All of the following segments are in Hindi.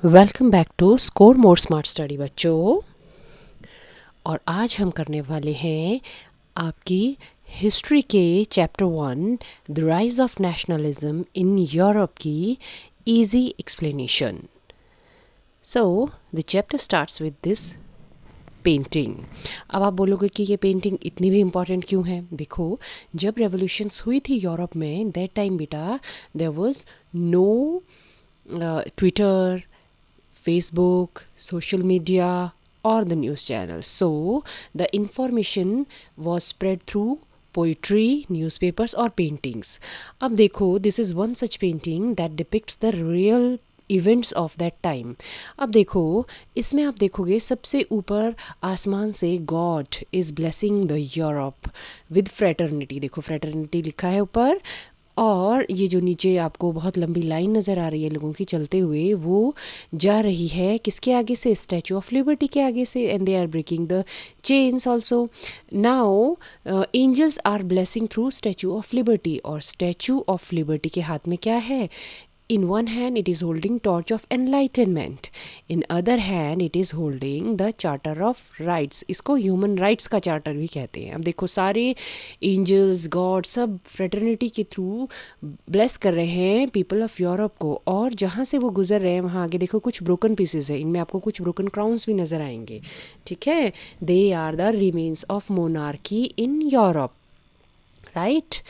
Welcome back to score more smart study बच्चों। और आज हम करने वाले हैं आपकी हिस्ट्री के chapter 1 the rise of nationalism in Europe की easy explanation. So the chapter starts with this painting. अब आप बोलोगे कि ये पेंटिंग इतनी भी इम्पॉर्टेंट क्यों है। देखो, जब रेवोल्यूशंस हुई थी यूरोप में, दैट टाइम बेटा there was no Twitter, Facebook, social media, or the news channels. So the information was spread through poetry, newspapers, or paintings. अब देखो, this is one such painting that depicts the real events of that time. अब देखो, इसमें आप देखोगे सबसे ऊपर आसमान से God is blessing the Europe with fraternity. देखो, फ्रेटर्निटी लिखा है ऊपर, और ये जो नीचे आपको बहुत लंबी लाइन नज़र आ रही है लोगों की चलते हुए, वो जा रही है किसके आगे से? स्टैचू ऑफ लिबर्टी के आगे से। And they are breaking the chains also. Now angels are blessing through statue of liberty, और स्टैचू ऑफ लिबर्टी के हाथ में क्या है? In one hand it is holding torch of enlightenment, in other hand it is holding the charter of rights। इसको ह्यूमन राइट्स का चार्टर भी कहते हैं। अब देखो, सारे एंजल्स, गॉड, सब फ्रेटर्निटी के थ्रू ब्लेस कर रहे हैं पीपल ऑफ यूरोप को। और जहाँ से वो गुजर रहे हैं वहाँ आगे देखो कुछ ब्रोकन पीसेस है, इनमें आपको कुछ ब्रोकन क्राउन्स भी नज़र आएंगे। ठीक है, they are the remains of monarchy in Europe, right.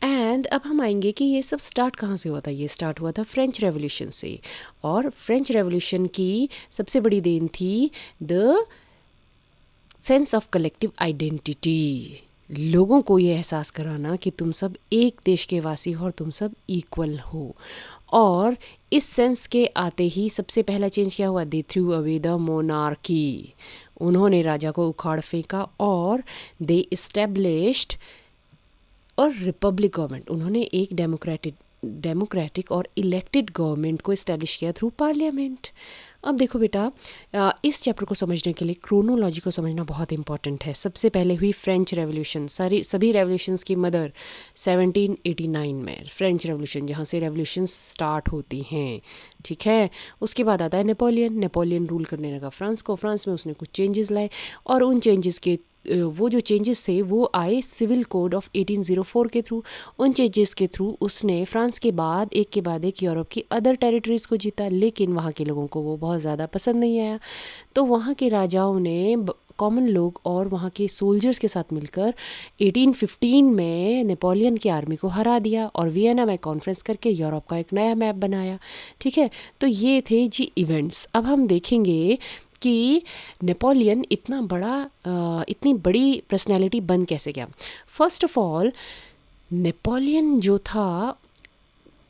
And अब हम आएंगे कि ये सब स्टार्ट कहाँ से हुआ था। ये स्टार्ट हुआ था फ्रेंच रेवोल्यूशन से, और फ्रेंच रेवोल्यूशन की सबसे बड़ी देन थी the sense of collective identity. लोगों को ये एहसास कराना कि तुम सब एक देश के वासी हो और तुम सब इक्वल हो। और इस सेंस के आते ही सबसे पहला चेंज क्या हुआ? दे थ्रू अवे द मोनार्की। उन्होंने राजा को उखाड़ फेंका और दे इस्टेब्लिश्ड और रिपब्लिक गवर्नमेंट। उन्होंने एक डेमोक्रेटिक और इलेक्टेड गवर्नमेंट को इस्टेब्लिश किया थ्रू पार्लियामेंट। अब देखो बेटा, इस चैप्टर को समझने के लिए क्रोनोलॉजी को समझना बहुत इंपॉर्टेंट है। सबसे पहले हुई फ्रेंच रेवोल्यूशन। सभी रेवोल्यूशंस की मदर 1789 में फ्रेंच रेवोल्यूशन, जहाँ से रेवोल्यूशन स्टार्ट होती हैं। ठीक है, उसके बाद आता है नेपोलियन रूल करने लगा फ्रांस को। फ्रांस में उसने कुछ चेंजेस लाए, और उन चेंजेस के वो जो चेंजेस थे वो आए सिविल कोड ऑफ 1804 के थ्रू। उन चेंजेस के थ्रू उसने फ्रांस के बाद एक यूरोप की अदर टेरिटरीज़ को जीता, लेकिन वहाँ के लोगों को वो बहुत ज़्यादा पसंद नहीं आया। तो वहाँ के राजाओं ने कॉमन लोग और वहाँ के सोल्जर्स के साथ मिलकर 1815 में नेपोलियन की आर्मी को हरा दिया, और वियना में कॉन्फ्रेंस करके यूरोप का एक नया मैप बनाया। ठीक है, तो ये थे जी इवेंट्स। अब हम देखेंगे कि नेपोलियन इतनी बड़ी पर्सनैलिटी बन कैसे गया। फर्स्ट ऑफ ऑल, नेपोलियन जो था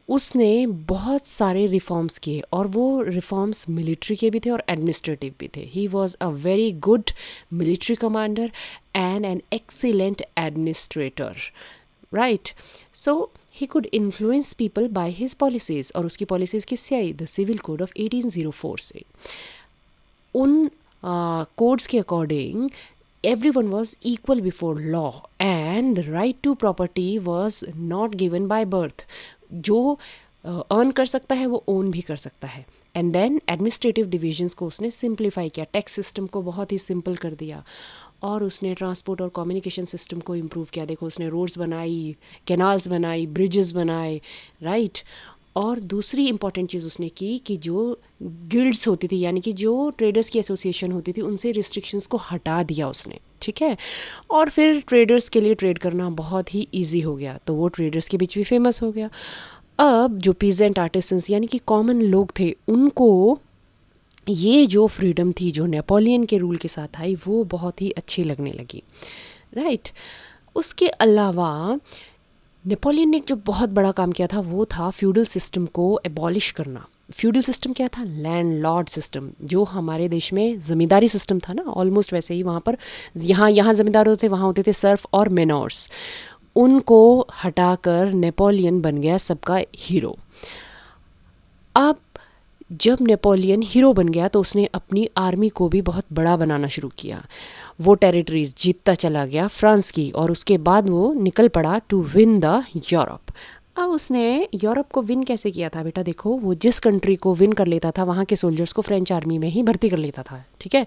उसने बहुत सारे रिफॉर्म्स किए, और वो रिफॉर्म्स मिलिट्री के भी थे और एडमिनिस्ट्रेटिव भी थे। He was a very good military commander and an excellent administrator, right. So he could influence people by his policies, और उसकी पॉलिसीज़ किससे आई? द सिविल कोड ऑफ 1804 से। उन कोड्स के according everyone was equal before law and the right to property was not given by birth। जो अर्न कर सकता है वो ओन भी कर सकता है। एंड देन एडमिनिस्ट्रेटिव डिविजन्स को उसने सिंप्लीफाई किया, टैक्स सिस्टम को बहुत ही सिंपल कर दिया, और उसने ट्रांसपोर्ट और कम्युनिकेशन सिस्टम को इम्प्रूव किया। देखो, उसने रोड्स बनाई, कैनाल्स बनाई, ब्रिजेस बनाए, राइट। और दूसरी इंपॉर्टेंट चीज़ उसने की कि जो गिल्ड्स होती थी, यानी कि जो ट्रेडर्स की एसोसिएशन होती थी, उनसे रिस्ट्रिक्शंस को हटा दिया उसने। ठीक है, और फिर ट्रेडर्स के लिए ट्रेड करना बहुत ही इजी हो गया, तो वो ट्रेडर्स के बीच भी फेमस हो गया। अब जो पीजेंट आर्टिसंस यानी कि कॉमन लोग थे, उनको ये जो फ्रीडम थी जो नेपोलियन के रूल के साथ आई, वो बहुत ही अच्छी लगने लगी, राइट। उसके अलावा नेपोलियन ने जो बहुत बड़ा काम किया था वो था फ्यूडल सिस्टम को एबॉलिश करना। फ्यूडल सिस्टम क्या था? Landlord system. जो हमारे देश में ज़मींदारी सिस्टम था ना, ऑलमोस्ट वैसे ही वहाँ पर यहाँ ज़मींदार होते थे, वहाँ होते थे सर्फ और मेनोर्स। उनको हटाकर नेपोलियन बन गया सबका हीरो। अब जब नेपोलियन हीरो बन गया तो उसने अपनी आर्मी को भी बहुत बड़ा बनाना शुरू किया। वो टेरिटरीज जीतता चला गया फ्रांस की, और उसके बाद वो निकल पड़ा टू विन द यूरोप। अब उसने यूरोप को विन कैसे किया था बेटा, देखो वो जिस कंट्री को विन कर लेता था वहाँ के सोल्जर्स को फ्रेंच आर्मी में ही भर्ती कर लेता था, ठीक है।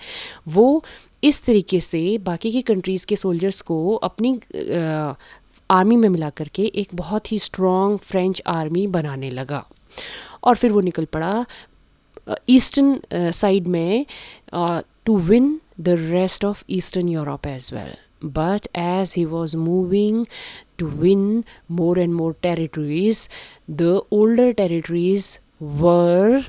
वो इस तरीके से बाकी की कंट्रीज़ के सोल्जर्स को अपनी आर्मी में मिला करके एक बहुत ही स्ट्रॉन्ग फ्रेंच आर्मी बनाने लगा। और फिर वो निकल पड़ा ईस्टर्न साइड में to win the rest of Eastern Europe as well. But as he was moving to win more and more territories, the older territories were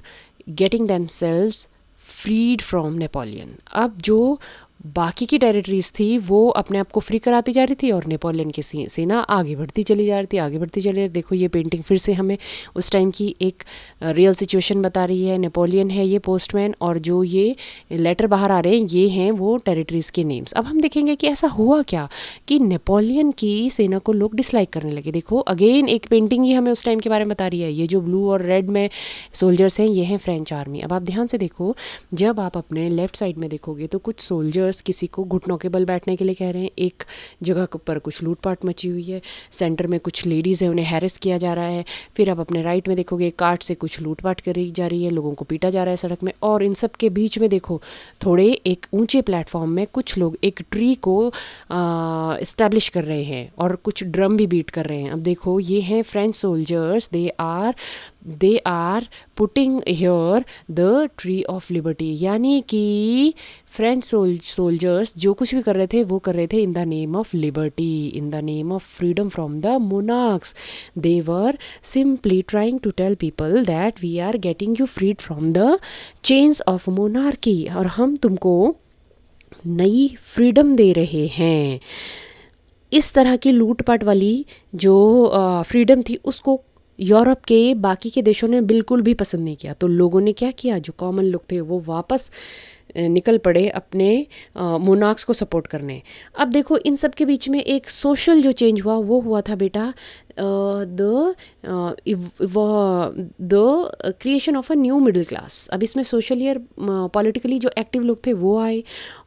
getting themselves freed from Napoleon. अब जो बाकी की टेरिटरीज थी वो अपने आप को फ्री कराती जा रही थी और नेपोलियन की सेना आगे बढ़ती चली जा रही थी, आगे बढ़ती चली जा रही थी। देखो ये पेंटिंग फिर से हमें उस टाइम की एक रियल सिचुएशन बता रही है। नेपोलियन है ये पोस्टमैन, और जो ये लेटर बाहर आ रहे हैं ये हैं वो टेरिटरीज़ के नेम्स। अब हम देखेंगे कि ऐसा हुआ क्या कि नेपोलियन की सेना को लोग डिसलाइक करने लगे। देखो अगेन एक पेंटिंग ही हमें उस टाइम के बारे में बता रही है। ये जो ब्लू और रेड में सोल्जर्स हैं ये हैं फ्रेंच आर्मी। अब आप ध्यान से देखो, जब आप अपने लेफ्ट साइड में देखोगे तो कुछ सोल्जर्स किसी को घुटनों के बल बैठने के लिए कह रहे हैं, एक जगह पर कुछ लूटपाट मची हुई है, सेंटर में कुछ लेडीज़ हैं उन्हें हैरेस किया जा रहा है। फिर आप अपने राइट में देखोगे कार्ट से कुछ लूटपाट करी जा रही है, लोगों को पीटा जा रहा है सड़क में। और इन सब के बीच में देखो थोड़े एक ऊंचे प्लेटफॉर्म में कुछ लोग एक ट्री को इस्टेब्लिश कर रहे हैं और कुछ ड्रम भी बीट कर रहे हैं। अब देखो ये हैं French soldiers, they are putting here the tree of liberty, यानी कि फ्रेंच सोल्जर्स जो कुछ भी कर रहे थे वो कर रहे थे in the name of liberty, in the name of freedom from the monarchs. They were simply trying to tell people that we are getting you freed from the chains of monarchy, और हम तुमको नई फ्रीडम दे रहे हैं। इस तरह की लूटपाट वाली जो फ्रीडम थी उसको यूरोप के बाकी के देशों ने बिल्कुल भी पसंद नहीं किया। तो लोगों ने क्या किया, जो कॉमन लोग थे वो वापस निकल पड़े अपने मोनार्क्स को सपोर्ट करने। अब देखो इन सब के बीच में एक सोशल जो चेंज हुआ वो हुआ था बेटा the creation of a new middle class. अब इसमें सोशली और पॉलिटिकली जो एक्टिव लोग थे वो आए,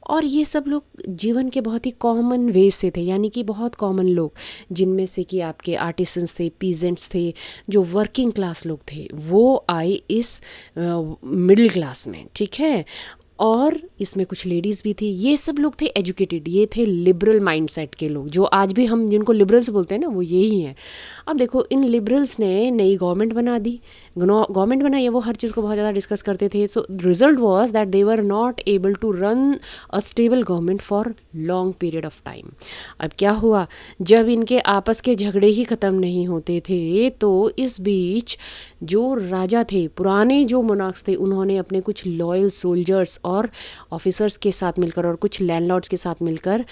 और ये सब लोग जीवन के बहुत ही कॉमन वेज से थे, यानी कि बहुत कॉमन लोग जिनमें से कि आपके आर्टिसंस थे, पीजेंट्स थे, जो वर्किंग क्लास लोग थे वो आए इस मिडिल क्लास में, ठीक है। और इसमें कुछ लेडीज़ भी थी। ये सब लोग थे एजुकेटेड, ये थे लिबरल माइंडसेट के लोग, जो आज भी हम जिनको लिबरल्स बोलते हैं ना वो यही हैं। अब देखो इन लिबरल्स ने नई गवर्नमेंट बना दी, गवर्नमेंट बनाई है, वो हर चीज़ को बहुत ज़्यादा डिस्कस करते थे। So result was that they were not able to run a stable government for long period of time. अब क्या हुआ, जब इनके आपस के झगड़े ही ख़त्म नहीं होते थे तो इस बीच जो राजा थे, पुराने जो मोनार्क्स थे, उन्होंने अपने कुछ लॉयल सोल्जर्स और ऑफिसर्स के साथ मिलकर और कुछ लैंडलॉर्ड्स के साथ मिलकर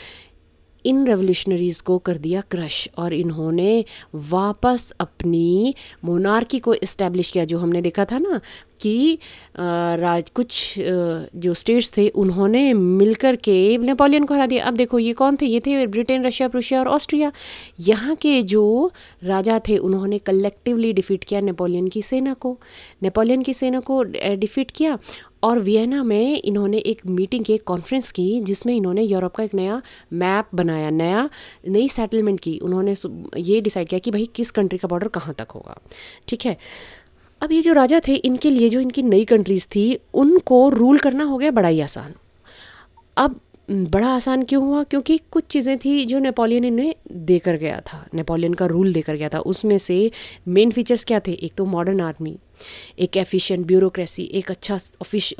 इन रेवोल्यूशनरीज़ को कर दिया क्रश, और इन्होंने वापस अपनी मोनार्की को इस्टेब्लिश किया। जो हमने देखा था ना कि कुछ जो स्टेट्स थे उन्होंने मिलकर के नेपोलियन को हरा दिया। अब देखो ये कौन थे, ये थे ब्रिटेन, रशिया, प्रूशिया और ऑस्ट्रिया। यहाँ के जो राजा थे उन्होंने कलेक्टिवली डिफीट किया नेपोलियन की सेना को डिफीट किया। और वियना में इन्होंने एक मीटिंग की, एक कॉन्फ्रेंस की, जिसमें इन्होंने यूरोप का एक नया मैप बनाया, नई सेटलमेंट की। उन्होंने ये डिसाइड किया कि भाई किस कंट्री का बॉर्डर कहाँ तक होगा, ठीक है। अब ये जो राजा थे इनके लिए जो इनकी नई कंट्रीज़ थी उनको रूल करना हो गया बड़ा ही आसान। अब बड़ा आसान क्यों हुआ, क्योंकि कुछ चीज़ें थी जो नेपोलियन इन्हें देकर गया था, नेपोलियन का रूल देकर गया था। उसमें से मेन फीचर्स क्या थे, एक तो मॉडर्न आर्मी, एक एफिशिएंट ब्यूरोक्रेसी, एक अच्छा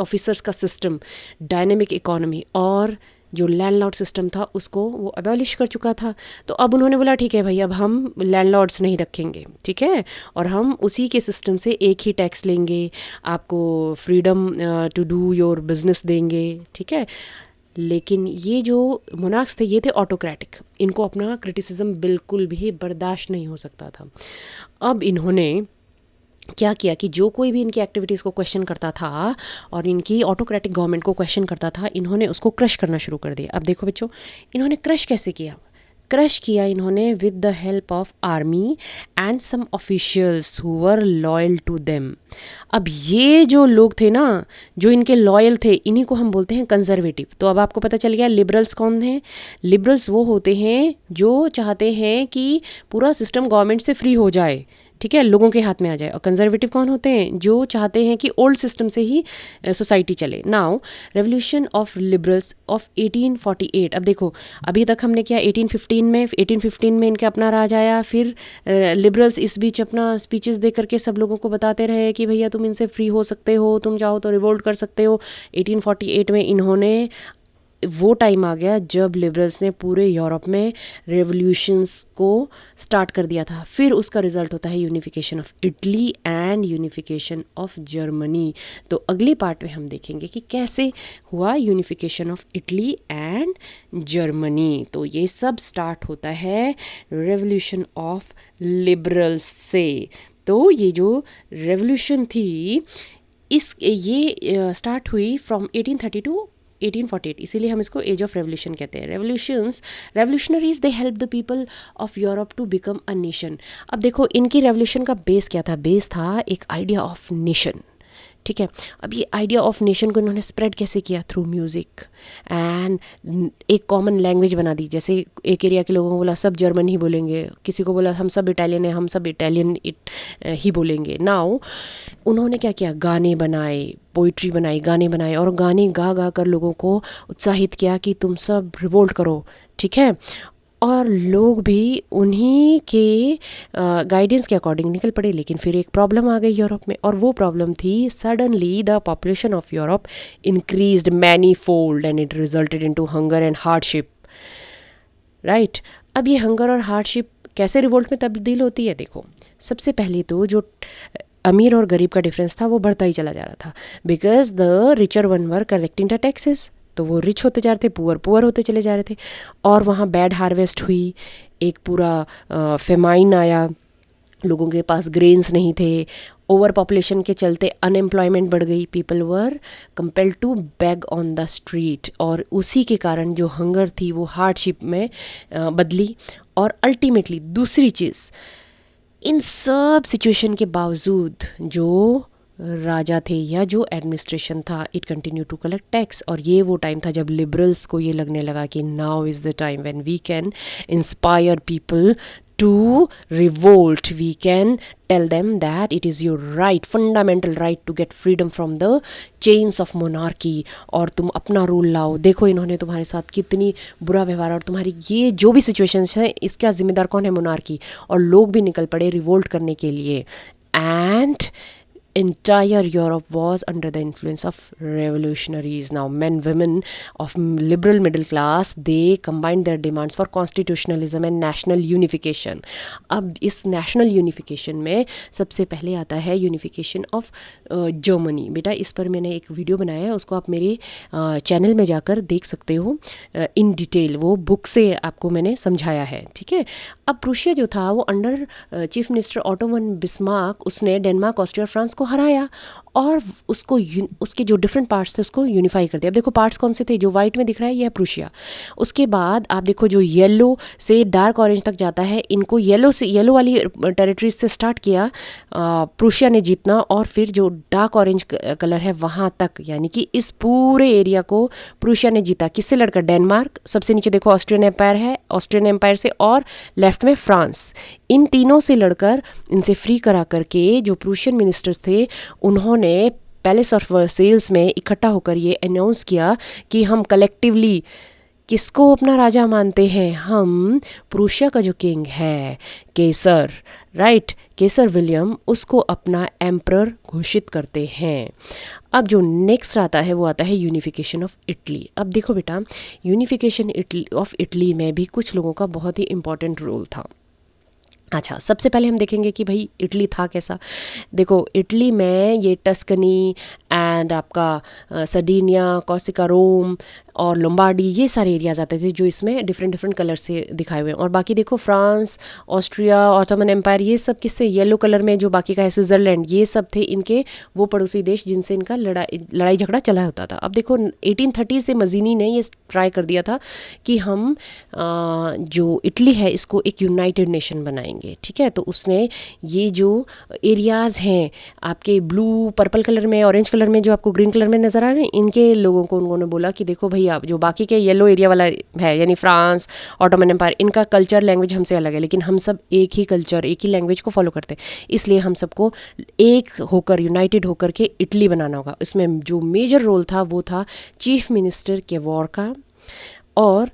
ऑफिसर्स का सिस्टम, डायनेमिक इकोनॉमी, और जो लैंडलॉर्ड सिस्टम था उसको वो अबॉलिश कर चुका था। तो अब उन्होंने बोला ठीक है भाई, अब हम लैंडलॉर्ड्स नहीं रखेंगे, ठीक है, और हम उसी के सिस्टम से एक ही टैक्स लेंगे, आपको freedom to do your business देंगे, ठीक है। लेकिन ये जो मोनार्क्स थे ये थे ऑटोक्रेटिक, इनको अपना क्रिटिसिज्म बिल्कुल भी बर्दाश्त नहीं हो सकता था। अब इन्होंने क्या किया कि जो कोई भी इनकी एक्टिविटीज़ को क्वेश्चन करता था और इनकी ऑटोक्रेटिक गवर्नमेंट को क्वेश्चन करता था, इन्होंने उसको क्रश करना शुरू कर दिया। अब देखो बच्चों, इन्होंने क्रश कैसे किया, क्रश किया इन्होंने with the help of army and some officials who were loyal to them. अब ये जो लोग थे ना, जो इनके लॉयल थे, इन्हीं को हम बोलते हैं कंजर्वेटिव। तो अब आपको पता चल गया लिबरल्स कौन हैं। लिबरल्स वो होते हैं जो चाहते हैं कि पूरा सिस्टम गवर्नमेंट से फ्री हो जाए, ठीक है, लोगों के हाथ में आ जाए। और कंजर्वेटिव कौन होते हैं? जो चाहते हैं कि ओल्ड सिस्टम से ही सोसाइटी चले। Now revolution of liberals of 1848। अब देखो, अभी तक हमने किया 1815 में इनका अपना राज आया, फिर लिबरल्स इस बीच अपना स्पीचेस दे करके सब लोगों को बताते रहे कि भैया तुम इनसे फ्री हो सकते हो, तुम चाहो तो रिवोल्ट कर सकते हो। 1848 में इन्होंने, वो टाइम आ गया जब लिबरल्स ने पूरे यूरोप में रेवोल्यूशंस को स्टार्ट कर दिया था। फिर उसका रिजल्ट होता है unification of Italy and unification of Germany. तो अगले पार्ट में हम देखेंगे कि कैसे हुआ unification of Italy and Germany. तो ये सब स्टार्ट होता है रेवोल्यूशन ऑफ लिबरल्स से। तो ये जो रेवोल्यूशन थी, ये स्टार्ट हुई फ्रॉम 1830 टू 1848, इसीलिए हम इसको एज ऑफ रेवोल्यूशन कहते हैं। Revolutionaries the help the people of Europe to become a nation. अब देखो, इनकी रेवोल्यूशन का बेस क्या था? बेस था एक आइडिया ऑफ नेशन। ठीक है, अब ये आइडिया ऑफ नेशन को इन्होंने स्प्रेड कैसे किया? थ्रू म्यूज़िक एंड एक कॉमन लैंग्वेज बना दी। जैसे एक एरिया के लोगों को बोला सब जर्मन ही बोलेंगे, किसी को बोला हम सब इटालियन है, हम सब इटालियन ही बोलेंगे। नाउ उन्होंने क्या किया? गाने बनाए, पोइट्री बनाई, गाने बनाए, और गाने गा गा कर लोगों को उत्साहित किया कि तुम सब रिवोल्ट करो। ठीक है, और लोग भी उन्हीं के गाइडेंस के अकॉर्डिंग निकल पड़े। लेकिन फिर एक प्रॉब्लम आ गई यूरोप में, और वो प्रॉब्लम थी suddenly the population of Europe increased many fold and it resulted into hunger and hardship. Right, अब ये हंगर और हार्डशिप कैसे रिवोल्ट में तब्दील होती है? देखो, सबसे पहले तो जो अमीर और गरीब का डिफरेंस था वो बढ़ता ही चला जा रहा था, because the richer one were collecting the taxes. तो वो रिच होते जा रहे थे, पुअर होते चले जा रहे थे। और वहाँ बैड हार्वेस्ट हुई, एक पूरा फेमाइन आया, लोगों के पास ग्रेन्स नहीं थे, ओवर पॉपुलेशन के चलते अनएम्प्लॉयमेंट बढ़ गई, people were compelled to beg on the street, और उसी के कारण जो हंगर थी वो हार्डशिप में बदली। और अल्टीमेटली दूसरी चीज़, इन सब सिचुएशन के बावजूद जो राजा थे या जो एडमिनिस्ट्रेशन था, it continue to collect tax. और ये वो टाइम था जब लिबरल्स को ये लगने लगा कि now is the time when we can inspire people to revolt, we can tell them that it is your right, fundamental right to get freedom from the chains of monarchy, और तुम अपना रूल लाओ। देखो इन्होंने तुम्हारे साथ कितनी बुरा व्यवहार, और तुम्हारी ये जो भी सिचुएशंस है इसका जिम्मेदार कौन है? मोनार्की। और लोग भी निकल पड़े रिवोल्ट करने के लिए। And entire Europe was under the influence of revolutionaries. Now men, women of liberal middle class, they combined their demands for constitutionalism and national unification. अब इस national unification में सबसे पहले आता है unification of Germany। बेटा इस पर मैंने एक वीडियो बनाया है, उसको आप मेरे चैनल में जाकर देख सकते हो इन डिटेल, वो बुक से आपको मैंने समझाया है। ठीक है, अब प्रूशिया जो था वो under chief minister auto von Bismarck, उसने डेनमार्क, ऑस्ट्रिया, फ्रांस को हराया, और उसको उसके जो डिफरेंट पार्ट्स थे उसको यूनिफाई कर दिया। अब देखो पार्ट्स कौन से थे? जो वाइट में दिख रहा है ये है प्रूशिया। उसके बाद आप देखो जो येलो से डार्क ऑरेंज तक जाता है, इनको येलो वाली टेरिटरीज से स्टार्ट किया प्रूशिया ने जीतना, और फिर जो डार्क ऑरेंज कलर है वहाँ तक, यानी कि इस पूरे एरिया को प्रूशिया ने जीता। किससे लड़कर? डेनमार्क, सबसे नीचे देखो ऑस्ट्रियन एम्पायर है, ऑस्ट्रियन एम्पायर से, और लेफ्ट में फ्रांस, इन तीनों से लड़कर इनसे फ्री करा करके जो प्रूशियन मिनिस्टर्स थे उन्होंने पैलेस ऑफ वर्सेल्स में इकट्ठा होकर ये अनाउंस किया कि हम कलेक्टिवली किसको अपना राजा मानते हैं? हम प्रूशिया का जो किंग है केसर, राइट, केसर विलियम, उसको अपना एम्परर घोषित करते हैं। अब जो नेक्स्ट आता है वो आता है यूनिफिकेशन ऑफ इटली। अब देखो बेटा, यूनिफिकेशन ऑफ इटली में भी कुछ लोगों का बहुत ही इंपॉर्टेंट रोल था। अच्छा, सबसे पहले हम देखेंगे कि भाई इटली था कैसा। देखो इटली में ये टस्कनी एंड आपका सर्डिनिया, कॉर्सिका, रोम और लोम्बार्डी, ये सारे एरियाज आते थे जो इसमें डिफरेंट कलर से दिखाए हुए हैं। और बाकी देखो फ्रांस, ऑस्ट्रिया, ऑटोमन एम्पायर, ये सब किससे? येलो कलर में जो बाकी का है स्विट्ज़रलैंड, ये सब थे इनके वो पड़ोसी देश जिनसे इनका लड़ाई झगड़ा चला होता था। अब देखो 1830 से मजीनी ने ये ट्राई कर दिया था कि हम जो इटली है इसको एक यूनाइटेड नेशन बनाएंगे। ठीक है, तो उसने ये जो एरियाज़ हैं आपके ब्लू पर्पल कलर में, ऑरेंज कलर में, जो आपको ग्रीन कलर में नज़र आ रहे हैं, इनके लोगों को उन्होंने बोला कि देखो भैया एरिया जो बाकी के येलो एरिया वाला है, यानी फ्रांस, ऑटोमन एम्पायर, इनका कल्चर लैंग्वेज हमसे अलग है, लेकिन हम सब एक ही कल्चर, एक ही लैंग्वेज को फॉलो करते हैं। इसलिए हम सबको एक होकर, यूनाइटेड होकर के इटली बनाना होगा। उसमें जो मेजर रोल था वो था चीफ मिनिस्टर केवॉर का और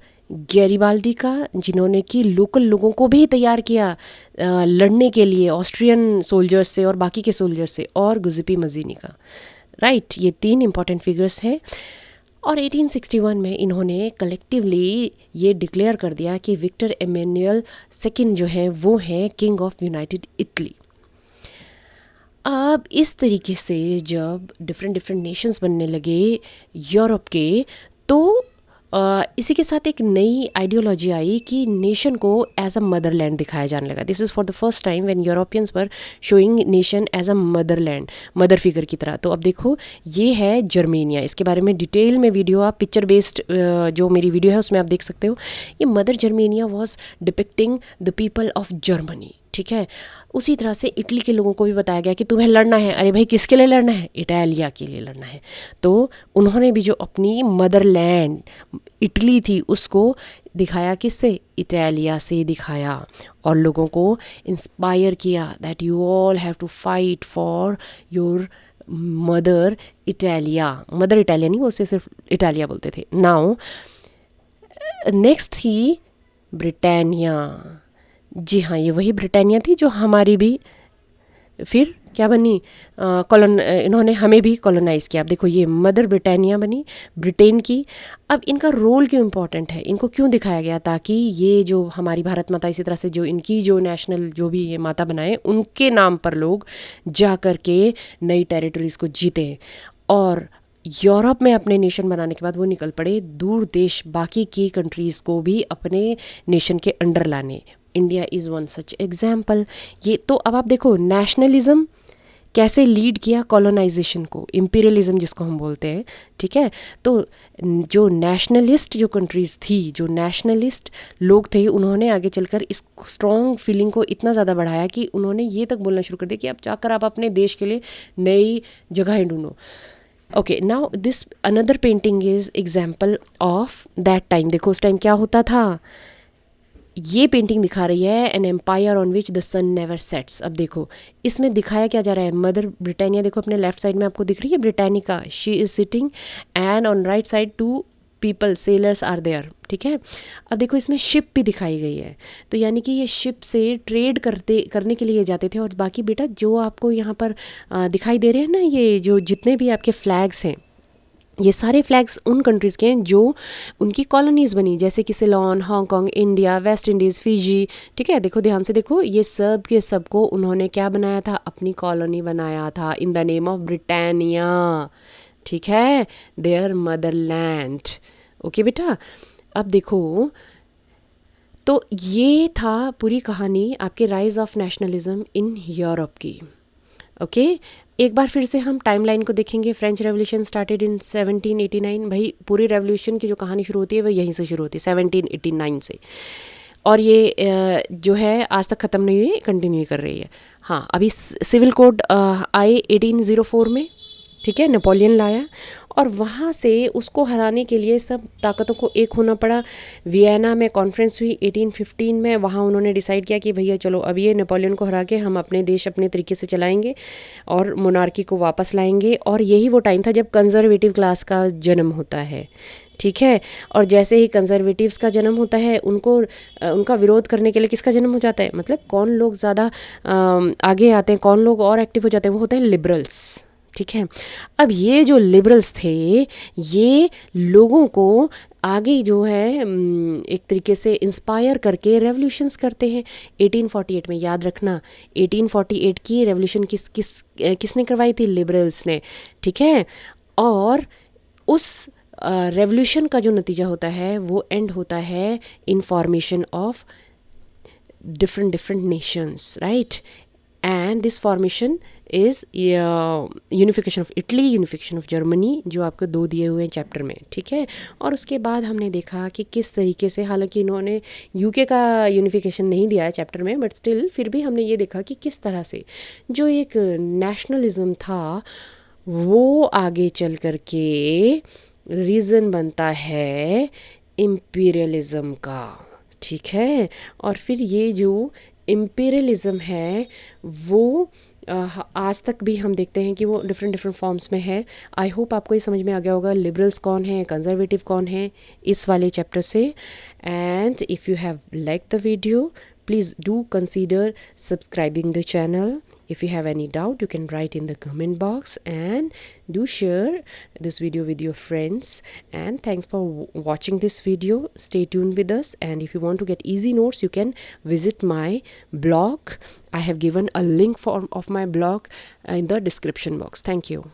गैरिबाल्डी का, जिन्होंने कि लोकल लोगों को भी तैयार किया लड़ने के लिए ऑस्ट्रियन सोल्जर्स से और बाकी के सोल्जर्स से, और गुजिपी मजीनी का। राइट, ये 3 इंपॉर्टेंट फिगर्स हैं। और 1861 में इन्होंने कलेक्टिवली ये डिक्लेयर कर दिया कि विक्टर एमेनुअल सेकंड जो है वो है किंग ऑफ यूनाइटेड इटली। अब इस तरीके से जब डिफरेंट नेशंस बनने लगे यूरोप के, तो इसी के साथ एक नई आइडियोलॉजी आई कि नेशन को एज अ मदरलैंड दिखाया जाने लगा। This is for the first time when Europeans were showing nation as a motherland, mother figure की तरह। तो अब देखो, ये है जर्मेनिया। इसके बारे में डिटेल में वीडियो आप पिक्चर बेस्ड जो मेरी वीडियो है उसमें आप देख सकते हो। ये mother Germania was depicting the people of Germany, ठीक है। उसी तरह से इटली के लोगों को भी बताया गया कि तुम्हें लड़ना है, अरे भाई किसके लिए लड़ना है, इटालिया के लिए लड़ना है। तो उन्होंने भी जो अपनी मदरलैंड इटली थी उसको दिखाया, किससे, इटालिया से दिखाया, और लोगों को इंस्पायर किया that you all have to fight for your mother Italia. Mother Italia नहीं, उससे सिर्फ इटालिया बोलते थे। नाउ नेक्स्ट थी ब्रिटानिया। जी हाँ, ये वही ब्रिटानिया थी जो हमारी भी फिर क्या बनी, इन्होंने हमें भी कॉलोनाइज़ किया। अब देखो, ये मदर ब्रिटानिया बनी, ब्रिटेन की। अब इनका रोल क्यों इम्पोर्टेंट है, इनको क्यों दिखाया गया, ताकि ये जो हमारी भारत माता, इसी तरह से जो इनकी जो नेशनल जो भी ये माता बनाए, उनके नाम पर लोग जा कर के नई टेरिटरीज़ को जीते। और यूरोप में अपने नेशन बनाने के बाद वो निकल पड़े दूर देश, बाकी की कंट्रीज़ को भी अपने नेशन के अंडर लाने। India is one such example. ये तो अब आप देखो, नेशनलिज्म कैसे लीड किया कॉलोनाइजेशन को, इम्पीरियलिज्म जिसको हम बोलते हैं, ठीक है। तो जो नेशनलिस्ट जो कंट्रीज़ थी, जो नेशनलिस्ट लोग थे, उन्होंने आगे चलकर इस स्ट्रॉन्ग फीलिंग को इतना ज़्यादा बढ़ाया कि उन्होंने ये तक बोलना शुरू कर दिया कि अब जाकर आप अपने देश के लिए नई जगहें ढूंढो। Okay, now this another painting is example of that time. देखो उस टाइम क्या होता था। ये पेंटिंग दिखा रही है an empire on which the sun never sets. अब देखो, इसमें दिखाया क्या जा रहा है, मदर ब्रिटानिया। देखो अपने लेफ्ट साइड में आपको दिख रही है Britannica, she is sitting, and on right side 2 people sellers are there, ठीक है। अब देखो इसमें शिप भी दिखाई गई है, तो यानी कि ये शिप से ट्रेड करने के लिए जाते थे। और बाकी बेटा जो आपको यहाँ पर दिखाई दे रहे हैं ना, ये जो जितने भी आपके फ्लैग्स हैं, ये सारे फ्लैग्स उन कंट्रीज़ के हैं जो उनकी कॉलोनीज़ बनी, जैसे कि Ceylon, Hong Kong, India, West Indies, Fiji, ठीक है। देखो ध्यान से देखो, ये सब के सब को उन्होंने क्या बनाया था, अपनी कॉलोनी बनाया था इन द नेम ऑफ ब्रिटानिया, ठीक है, देयर मदरलैंड। ओके बेटा, अब देखो, तो ये था पूरी कहानी आपके rise of nationalism in Europe की। ओके, एक बार फिर से हम टाइमलाइन को देखेंगे। French revolution started in 1789। भाई पूरी रेवोल्यूशन की जो कहानी शुरू होती है वो यहीं से शुरू होती है, 1789 से। और ये जो है आज तक ख़त्म नहीं हुई, कंटिन्यू कर रही है। हाँ, अभी सिविल कोड आए 1804 में, ठीक है, नेपोलियन लाया, और वहाँ से उसको हराने के लिए सब ताकतों को एक होना पड़ा। वियना में कॉन्फ्रेंस हुई 1815 में, वहाँ उन्होंने डिसाइड किया कि भैया चलो अब ये नेपोलियन को हरा के हम अपने देश अपने तरीके से चलाएंगे और मोनार्की को वापस लाएंगे। और यही वो टाइम था जब कंजर्वेटिव क्लास का जन्म होता है, ठीक है। और जैसे ही कंजर्वेटिव्स का जन्म होता है, उनको उनका विरोध करने के लिए किसका जन्म हो जाता है, मतलब कौन लोग ज़्यादा आगे आते हैं, कौन लोग और एक्टिव हो जाते हैं, वो होते हैं लिबरल्स, ठीक है। अब ये जो लिबरल्स थे, ये लोगों को आगे जो है एक तरीके से इंस्पायर करके रेवोल्यूशंस करते हैं। 1848 में, याद रखना, 1848 की रेवोल्यूशन किसने करवाई थी, लिबरल्स ने, ठीक है। और उस रेवोल्यूशन का जो नतीजा होता है वो एंड होता है in formation of different nations, right? And this formation is unification of Italy, unification of Germany, जो आपको 2 दिए हुए हैं चैप्टर में, ठीक है। और उसके बाद हमने देखा कि किस तरीके से, हालांकि इन्होंने यूके का यूनिफिकेशन नहीं दिया है चैप्टर में, बट स्टिल फिर भी हमने ये देखा कि किस तरह से जो एक नेशनलिज्म था वो आगे चल कर के रीज़न बनता है इम्पीरियलिज्म का, ठीक है। और फिर ये जो इम्पीरियलिज्म है वो आज तक भी हम देखते हैं कि वो डिफरेंट डिफरेंट फॉर्म्स में है। आई होप आपको ये समझ में आ गया होगा लिबरल्स कौन है, कंजर्वेटिव कौन है, इस वाले चैप्टर से। And if you have liked the video, please do consider subscribing the channel. If you have any doubt, you can write in the comment box, and do share this video with your friends. And thanks for watching this video. Stay tuned with us, and if you want to get easy notes, you can visit my blog. I have given a link of my blog in the description box. Thank you.